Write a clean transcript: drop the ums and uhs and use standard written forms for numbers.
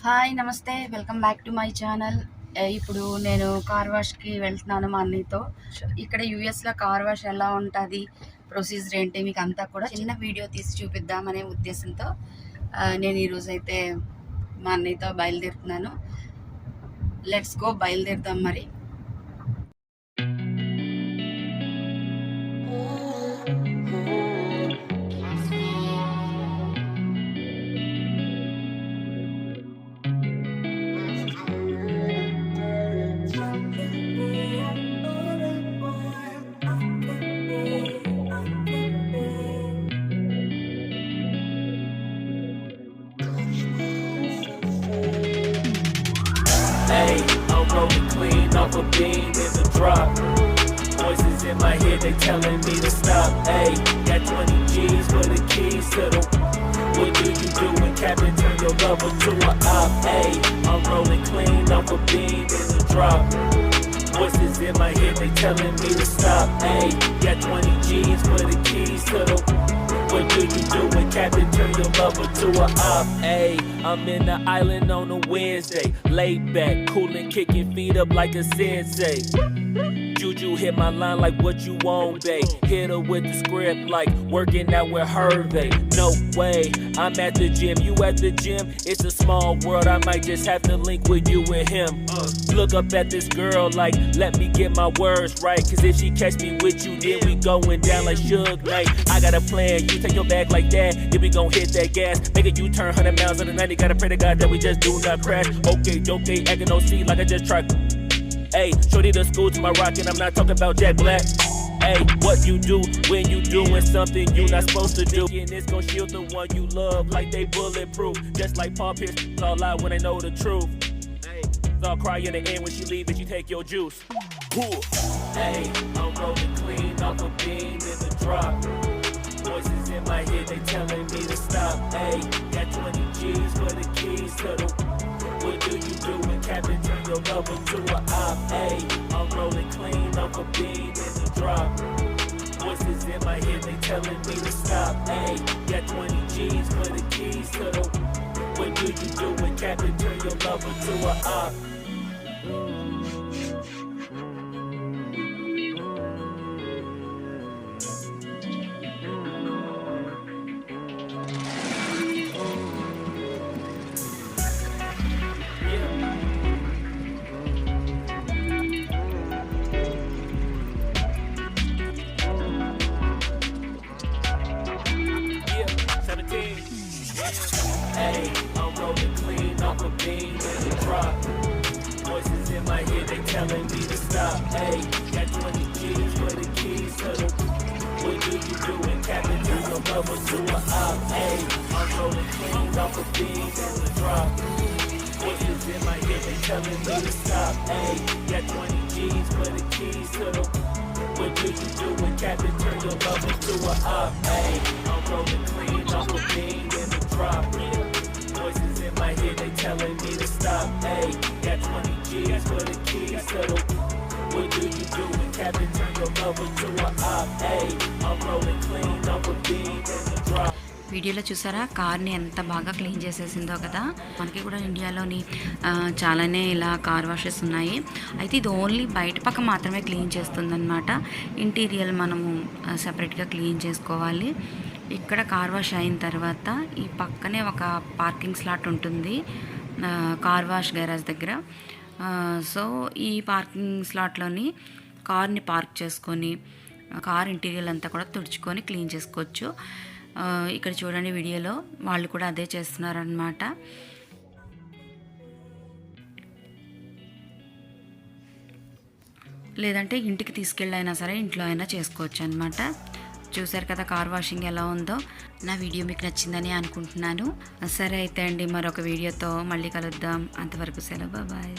Hi నమస్తే welcome back to my channel. ఇప్పుడు నేను కార్ వాష్కి వెళ్తున్నాను మా అన్నయ్యతో. ఇక్కడ యూఎస్లో కార్ వాష్ ఎలా ఉంటుంది, ప్రొసీజర్ ఏంటి మీకు అంతా కూడా చిన్న వీడియో తీసి చూపిద్దామనే ఉద్దేశంతో నేను ఈరోజు అయితే మా అన్నయ్యతో బయలుదేరుతున్నాను. లెట్స్ గో, బయలుదేరుదాం మరి. Hey, I'm rolling clean off a beam in the drop. Voices in my head, they telling me to stop. Hey, got 20 G's for the keys to the. What do you do when Captain turn your lover to a op? Hey, I'm rolling clean off a beam in the drop. Voices in my head, they telling me to stop. Hey, got 20 G's for the keys to the. What do you do when Captain turn your lover to a op? Hey, I'm in the island on a Wednesday, laid back, coolin', kicking feet up like a sensei. Juju hit my line like what you want, babe. Hit her with the script like working out with Hervey. No way, I'm at the gym, you at the gym. It's a small world, I might just have to link with you and him. Look up at this girl like, let me get my words right. Cause if she catch me with you, then we going down like Suge Knight. I got a plan, you take your bag like that, then we gon' hit that gas. Make a U-turn 100 miles on the 90, gotta pray to God that we just do not crash. Okay, acting no C like I just tried. Hey, shorty the school to my rock and I'm not talking about Jack Black. Hey, what you do when you doing something you not supposed to do? And it's gon' shield the one you love like they bulletproof. Just like Paul Pierce, it's all out when they know the truth. Hey, I'll cry in the end when she leave and she take your juice. Hey, I'm rolling clean off a beam in the drop. Voices in my head, they telling me to stop. Hey, got 20 G's for the keys to the. What do you do when Captain turn your lover to a op? Hey, I'm rolling clean off a beam in the drop. Voices in my head, they telling me to stop. Hey, got 20 G's for the keys to the. What do you do when Captain turn your lover to a op? Hey, I'm rolling clean off a beam in the drop. Voices in my head, they telling me to stop. Hey, got 20 G's for the keys to the. What do you do when Captain turn your lover to a op? Hey, I'm rolling clean off a beam in the drop. Voices in my head, they telling me to stop. Hey, got 20 G's for the keys to the. What do you do when Captain turn your lover to a op? Hey, I'm rolling clean off a beam in the drop. Voices in my head, they telling me to stop. Hey, got 20 G's for the keys to the. What do you do when Captain turn your lover to a op? Hey, I'm rolling clean off a beam in the drop. వీడియోలో చూసారా కార్ని ఎంత బాగా clean చేసేసిందో కదా. మనకి కూడా ఇండియాలోని చాలానే ఇలా కార్ వాషెస్ ఉన్నాయి. అయితే ఇది ఓన్లీ బయట పక్క మాత్రమే క్లీన్ చేస్తుందన్నమాట. ఇంటీరియర్ మనము సపరేట్గా క్లీన్ చేసుకోవాలి. ఇక్కడ కార్ వాష్ అయిన తర్వాత ఈ పక్కనే ఒక పార్కింగ్ స్లాట్ ఉంటుంది కార్ వాష్ గ్యారేజ్ దగ్గర. సో ఈ పార్కింగ్ స్లాట్లోని కార్ని పార్క్ చేసుకొని కార్ ఇంటీరియర్ అంతా కూడా తుడుచుకొని క్లీన్ చేసుకోవచ్చు. ఇక్కడ చూడండి వీడియోలో వాళ్ళు కూడా అదే చేస్తున్నారనమాట. లేదంటే ఇంటికి తీసుకెళ్ళైనా సరే ఇంట్లో అయినా చేసుకోవచ్చు అనమాట. చూసారు కదా కార్ వాషింగ్ ఎలా ఉందో. నా వీడియో మీకు నచ్చిందని అనుకుంటున్నాను. సరే అయితే అండి, మరొక వీడియోతో మళ్ళీ కలుద్దాం. అంతవరకు సెలవు, బాయ్.